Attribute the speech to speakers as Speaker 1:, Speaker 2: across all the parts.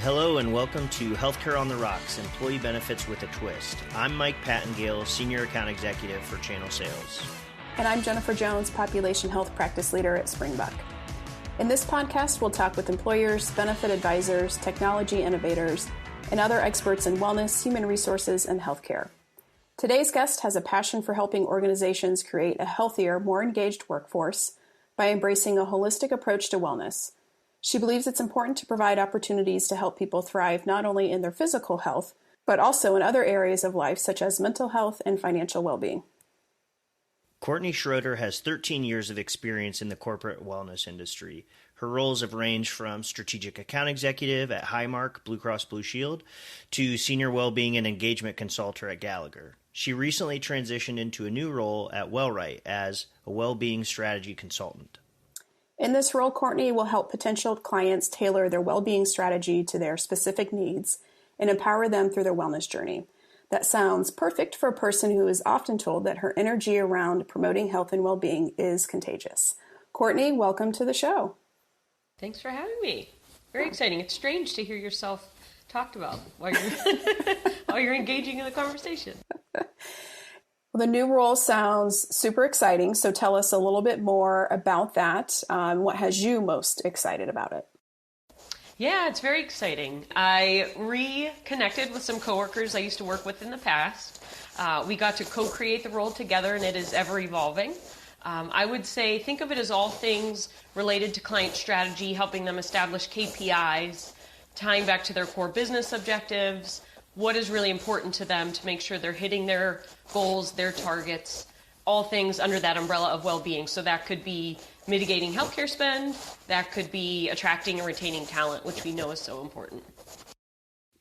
Speaker 1: Hello and welcome to Healthcare on the Rocks, Employee Benefits with a Twist. I'm Mike Pattengale, Senior Account Executive for Channel Sales.
Speaker 2: And I'm Jennifer Jones, Population Health Practice Leader at Springbuk. In this podcast, we'll talk with employers, benefit advisors, technology innovators, and other experts in wellness, human resources, and healthcare. Today's guest has a passion for helping organizations create a healthier, more engaged workforce by embracing a holistic approach to wellness. She believes it's important to provide opportunities to help people thrive not only in their physical health, but also in other areas of life such as mental health and financial well-being.
Speaker 1: Courtney Schroeder has 13 years of experience in the corporate wellness industry. Her roles have ranged from strategic account executive at Highmark Blue Cross Blue Shield to senior well-being and engagement consultant at Gallagher. She recently transitioned into a new role at WellRight as a well-being strategy consultant.
Speaker 2: In this role, Courtney will help potential clients tailor their well-being strategy to their specific needs and empower them through their wellness journey. That sounds perfect for a person who is often told that her energy around promoting health and well-being is contagious. Courtney, welcome to the show.
Speaker 3: Thanks for having me. Very exciting. It's strange to hear yourself talked about while you're engaging in the conversation.
Speaker 2: Well, the new role sounds super exciting, so tell us a little bit more about that. What has you most excited about it?
Speaker 3: Yeah, it's very exciting. I reconnected with some coworkers I used to work with in the past. We got to co-create the role together, and it is ever evolving. I would say think of it as all things related to client strategy, helping them establish KPIs, tying back to their core business objectives, what is really important to them to make sure they're hitting their goals, their targets, all things under that umbrella of well-being. So that could be mitigating healthcare spend, that could be attracting and retaining talent, which we know is so important.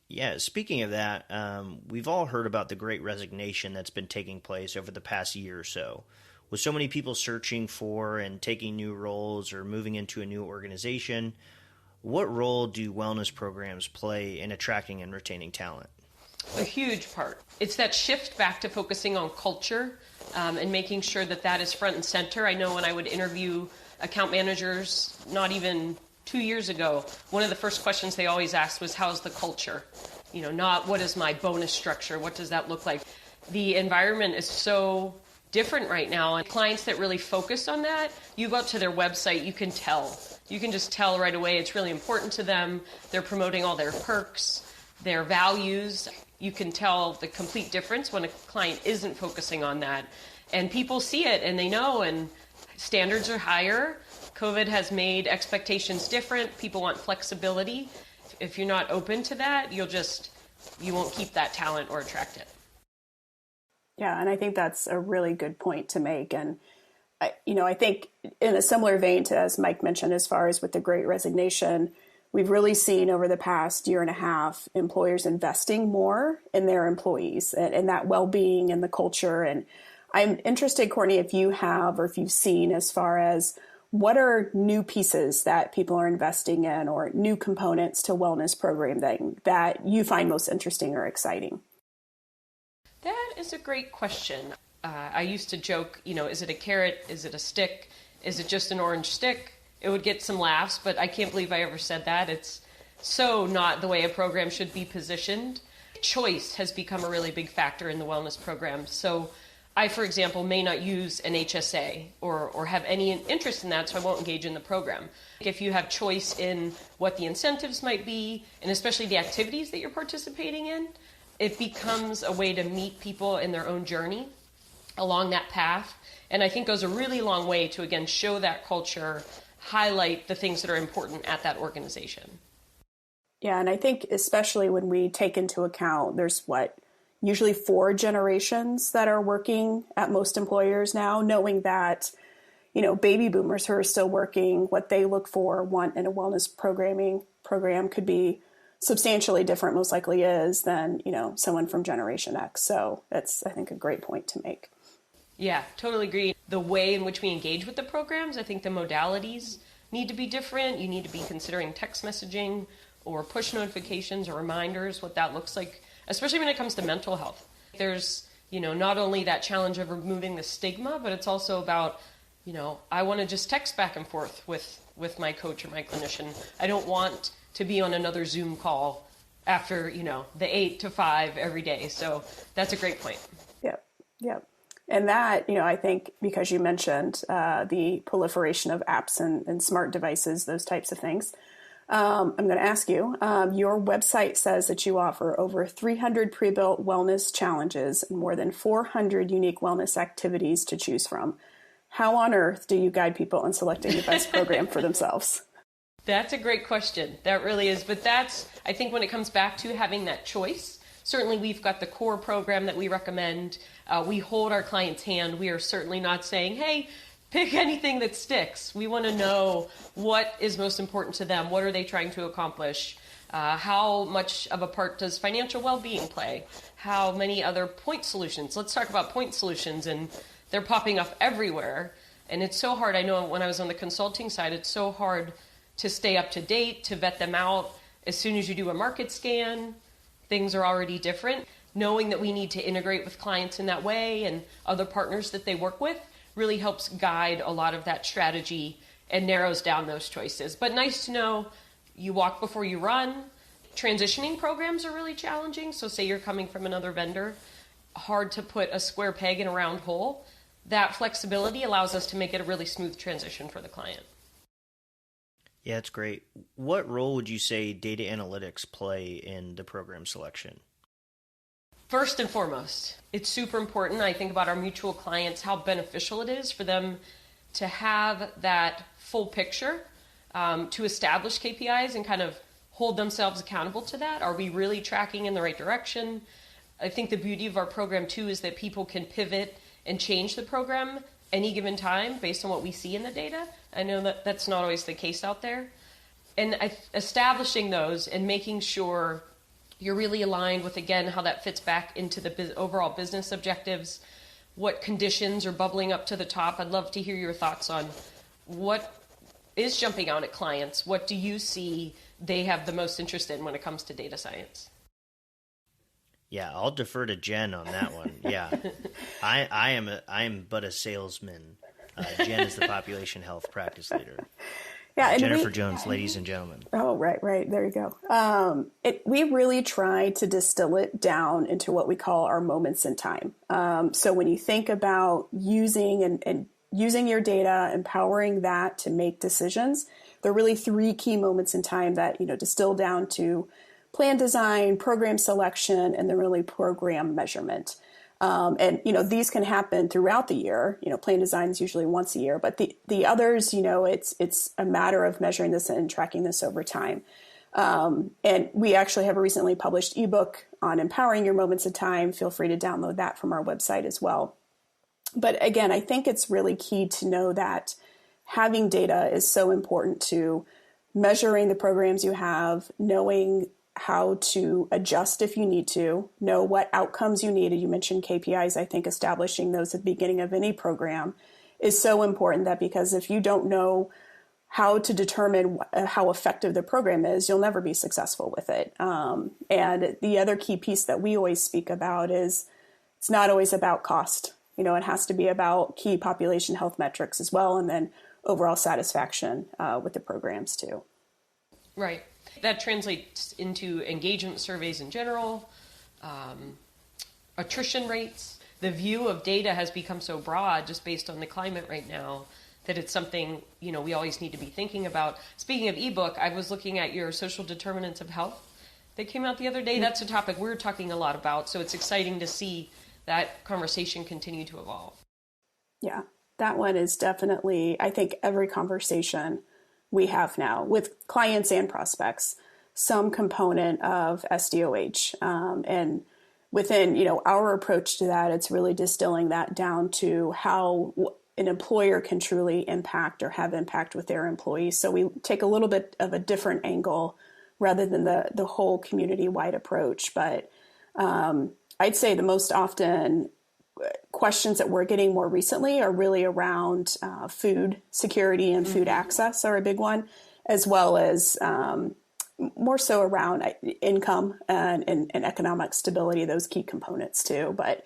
Speaker 1: Yeah, speaking of that, we've all heard about the great resignation that's been taking place over the past year or so. With so many people searching for and taking new roles or moving into a new organization, what role do wellness programs play in attracting and retaining talent?
Speaker 3: A huge part. It's that shift back to focusing on culture and making sure that that is front and center. I know when I would interview account managers, not even 2 years ago, one of the first questions they always asked was, how's the culture? Not what is my bonus structure? What does that look like? The environment is so different right now, and clients that really focus on that, you go up to their website, you can tell. You can just tell right away it's really important to them. They're promoting all their perks, their values. You can tell the complete difference when a client isn't focusing on that. And people see it and they know, and standards are higher. COVID has made expectations different. People want flexibility. If you're not open to that, you won't keep that talent or attract it.
Speaker 2: Yeah, and I think that's a really good point to make. And, I think in a similar vein to, as Mike mentioned, as far as with the Great Resignation, we've really seen over the past year and a half, employers investing more in their employees and that well-being and the culture. And I'm interested, Courtney, if you have or if you've seen as far as what are new pieces that people are investing in or new components to wellness programming that you find most interesting or exciting?
Speaker 3: That is a great question. I used to joke, is it a carrot? Is it a stick? Is it just an orange stick? It would get some laughs, but I can't believe I ever said that. It's so not the way a program should be positioned. Choice has become a really big factor in the wellness program. So I, for example, may not use an HSA or have any interest in that, so I won't engage in the program. If you have choice in what the incentives might be, and especially the activities that you're participating in, it becomes a way to meet people in their own journey along that path. And I think goes a really long way to, again, show that culture, highlight the things that are important at that organization.
Speaker 2: Yeah, and I think especially when we take into account there's usually 4 generations that are working at most employers now, knowing that, baby boomers who are still working, what they look for, want in a wellness program could be substantially different, most likely is, than, someone from Generation X. So that's, I think, a great point to make.
Speaker 3: Yeah, totally agree. The way in which we engage with the programs, I think the modalities need to be different. You need to be considering text messaging or push notifications or reminders, what that looks like, especially when it comes to mental health. There's, not only that challenge of removing the stigma, but it's also about I want to just text back and forth with my coach or my clinician. I don't want to be on another Zoom call after, the 8 to 5 every day. So that's a great point.
Speaker 2: Yep. Yep. And that, I think because you mentioned the proliferation of apps and smart devices, those types of things, I'm going to ask you, your website says that you offer over 300 pre-built wellness challenges and more than 400 unique wellness activities to choose from. How on earth do you guide people in selecting the best program for themselves?
Speaker 3: That's a great question. That really is. But I think when it comes back to having that choice, certainly we've got the core program that we recommend. We hold our client's hand. We are certainly not saying, hey, pick anything that sticks. We want to know what is most important to them. What are they trying to accomplish? How much of a part does financial well-being play? How many other point solutions? Let's talk about point solutions. And they're popping up everywhere. And it's so hard. I know when I was on the consulting side, it's so hard to stay up to date, to vet them out. As soon as you do a market scan, things are already different. Knowing that we need to integrate with clients in that way and other partners that they work with really helps guide a lot of that strategy and narrows down those choices. But nice to know you walk before you run. Transitioning programs are really challenging. So say you're coming from another vendor, hard to put a square peg in a round hole. That flexibility allows us to make it a really smooth transition for the client.
Speaker 1: Yeah, it's great. What role would you say data analytics play in the program selection?
Speaker 3: First and foremost, it's super important. I think about our mutual clients, how beneficial it is for them to have that full picture, to establish KPIs and kind of hold themselves accountable to that. Are we really tracking in the right direction? I think the beauty of our program too is that people can pivot and change the program any given time based on what we see in the data. I know that that's not always the case out there. And establishing those and making sure you're really aligned with, again, how that fits back into the overall business objectives, what conditions are bubbling up to the top. I'd love to hear your thoughts on what is jumping out at clients. What do you see they have the most interest in when it comes to data science?
Speaker 1: Yeah, I'll defer to Jen on that one. Yeah, I am but a salesman. Jen is the population health practice leader.
Speaker 2: Yeah,
Speaker 1: Jennifer Jones, ladies and gentlemen.
Speaker 2: Oh, right. There you go. We really try to distill it down into what we call our moments in time. So when you think about using and using your data, empowering that to make decisions, there are really 3 key moments in time that, distill down to plan design, program selection, and then really program measurement. And these can happen throughout the year. Plan design is usually once a year, but the others, it's a matter of measuring this and tracking this over time. And we actually have a recently published ebook on empowering your moments of time. Feel free to download that from our website as well. But again, I think it's really key to know that having data is so important to measuring the programs you have, knowing how to adjust if you need to, know what outcomes you need. You mentioned KPIs. I think establishing those at the beginning of any program is so important, that because if you don't know how to determine how effective the program is, you'll never be successful with it. And the other key piece that we always speak about is it's not always about cost. It has to be about key population health metrics as well, and then overall satisfaction with the programs too.
Speaker 3: Right. That translates into engagement surveys in general, attrition rates. The view of data has become so broad just based on the climate right now that it's something, we always need to be thinking about. Speaking of ebook, I was looking at your social determinants of health that came out the other day. That's a topic we're talking a lot about. So it's exciting to see that conversation continue to evolve.
Speaker 2: Yeah, that one is definitely, I think every conversation we have now with clients and prospects, some component of SDOH. And within, our approach to that, it's really distilling that down to how an employer can truly impact or have impact with their employees. So we take a little bit of a different angle rather than the whole community-wide approach. But I'd say the most often questions that we're getting more recently are really around food security and food access are a big one, as well as more so around income and economic stability, those key components too. But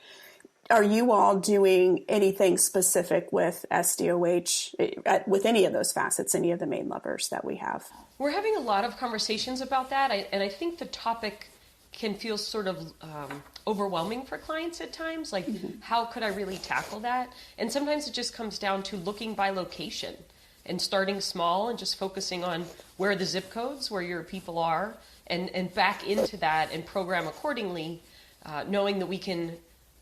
Speaker 2: Are you all doing anything specific with SDOH with any of those facets, any of the main levers that we have?
Speaker 3: We're having a lot of conversations about that, and I think the topic can feel sort of overwhelming for clients at times. Like, how could I really tackle that? And sometimes it just comes down to looking by location and starting small and just focusing on where are the zip codes, where your people are, and back into that and program accordingly, knowing that we can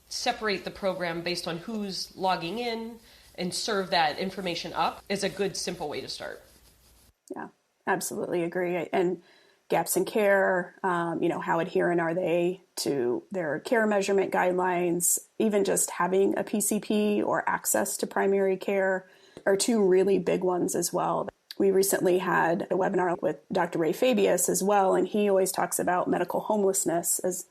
Speaker 3: separate the program based on who's logging in and serve that information up is a good, simple way to start.
Speaker 2: Yeah, absolutely agree. And gaps in care, how adherent are they to their care measurement guidelines? Even just having a PCP or access to primary care are two really big ones as well. We recently had a webinar with Dr. Ray Fabius as well, and he always talks about medical homelessness as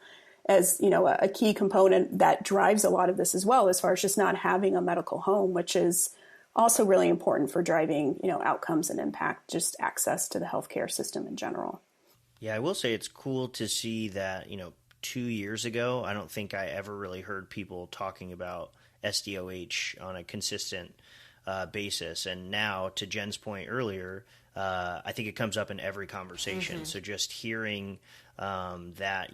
Speaker 2: a key component that drives a lot of this as well, as far as just not having a medical home, which is also really important for driving, outcomes and impact, just access to the healthcare system in general.
Speaker 1: Yeah, I will say it's cool to see that, 2 years ago, I don't think I ever really heard people talking about SDOH on a consistent basis. And now, to Jen's point earlier, I think it comes up in every conversation. Mm-hmm. So just hearing that,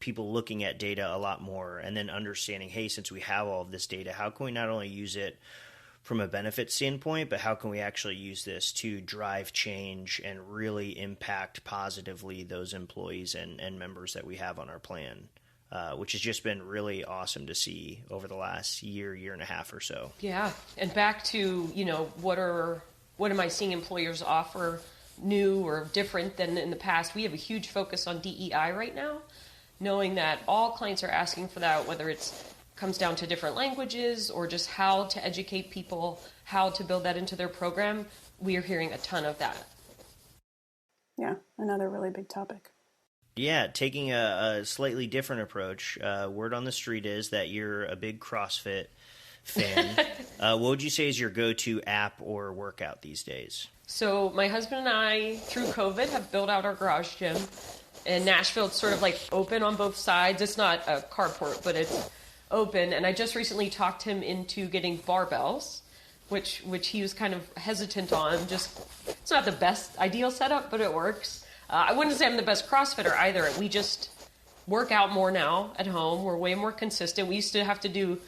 Speaker 1: people looking at data a lot more and then understanding, hey, since we have all of this data, how can we not only use it from a benefit standpoint, but how can we actually use this to drive change and really impact positively those employees and members that we have on our plan, which has just been really awesome to see over the last year and a half or so.
Speaker 3: Yeah. And back to, what am I seeing employers offer new or different than in the past? We have a huge focus on DEI right now, knowing that all clients are asking for that, whether it's comes down to different languages or just how to educate people, how to build that into their program. We are hearing a ton of that.
Speaker 2: Yeah, another really big topic.
Speaker 1: Yeah, taking a slightly different approach. Word on the street is that you're a big CrossFit fan. What would you say is your go-to app or workout these days?
Speaker 3: So my husband and I, through COVID, have built out our garage gym. In Nashville, it's sort of like open on both sides. It's not a carport, but it's open. And I just recently talked him into getting barbells, which he was kind of hesitant on. It's not the best ideal setup, but it works. I wouldn't say I'm the best CrossFitter either. We just work out more now at home. We're way more consistent. We used to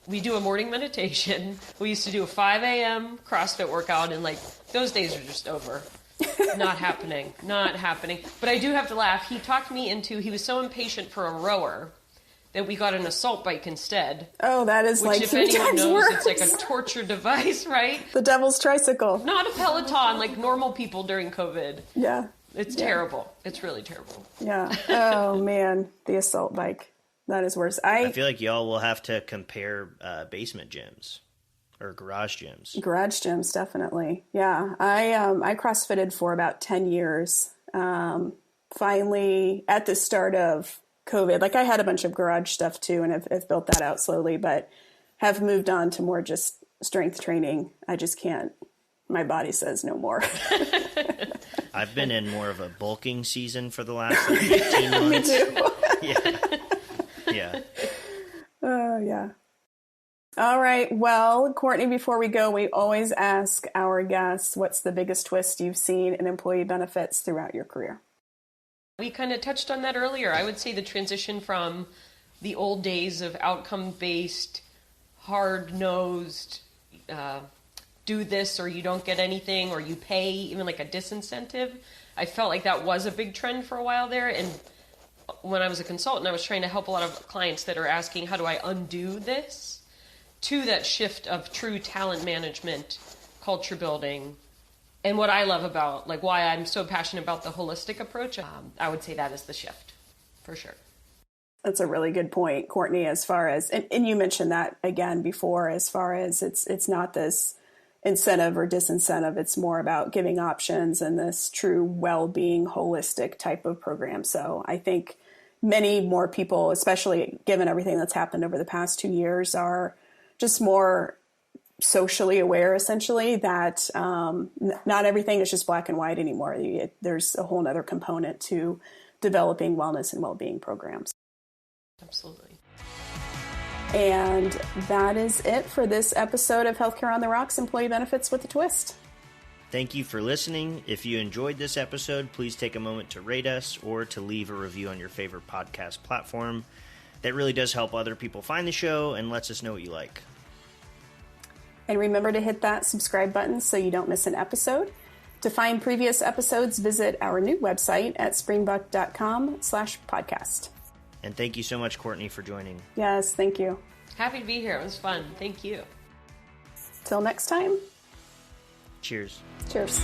Speaker 3: we do a morning meditation. We used to do a 5 a.m. CrossFit workout, and those days are just over. Not happening. But I do have to laugh. He talked me he was so impatient for a rower that we got an assault bike instead.
Speaker 2: Oh, that is
Speaker 3: which, if anyone knows, worse. It's like a torture device, right?
Speaker 2: The devil's tricycle.
Speaker 3: Not a Peloton like normal people during COVID.
Speaker 2: Yeah.
Speaker 3: It's terrible. It's really terrible.
Speaker 2: Yeah. Oh, man. The assault bike. That is worse.
Speaker 1: I feel like y'all will have to compare basement gyms or garage gyms.
Speaker 2: Garage gyms, definitely. Yeah. I CrossFitted for about 10 years. Finally, at the start of COVID, I had a bunch of garage stuff too, and I've built that out slowly, but have moved on to more just strength training. I just can't. My body says no more.
Speaker 1: I've been in more of a bulking season for the last 15 months.
Speaker 2: Me too.
Speaker 1: Yeah.
Speaker 2: Oh, yeah. All right. Well, Courtney, before we go, we always ask our guests, what's the biggest twist you've seen in employee benefits throughout your career?
Speaker 3: We kind of touched on that earlier. I would say the transition from the old days of outcome-based, hard-nosed, do this or you don't get anything, or you pay even like a disincentive. I felt like that was a big trend for a while there. And when I was a consultant, I was trying to help a lot of clients that are asking, how do I undo this? To that shift of true talent management, culture building. And what I love about, why I'm so passionate about the holistic approach, I would say that is the shift, for sure.
Speaker 2: That's a really good point, Courtney, as far as, and you mentioned that again before, as far as it's not this incentive or disincentive, it's more about giving options and this true well-being, holistic type of program. So I think many more people, especially given everything that's happened over the past 2 years, are just more socially aware, essentially, that not everything is just black and white anymore. There's a whole other component to developing wellness and well-being programs.
Speaker 3: Absolutely.
Speaker 2: And that is it for this episode of Healthcare on the Rocks, Employee Benefits with a Twist.
Speaker 1: Thank you for listening. If you enjoyed this episode, please take a moment to rate us or to leave a review on your favorite podcast platform. That really does help other people find the show and lets us know what you like.
Speaker 2: And remember to hit that subscribe button so you don't miss an episode. To find previous episodes, visit our new website at springbuk.com/podcast.
Speaker 1: And thank you so much, Courtney, for joining.
Speaker 2: Yes, thank you.
Speaker 3: Happy to be here. It was fun. Thank you.
Speaker 2: Till next time.
Speaker 1: Cheers.
Speaker 2: Cheers.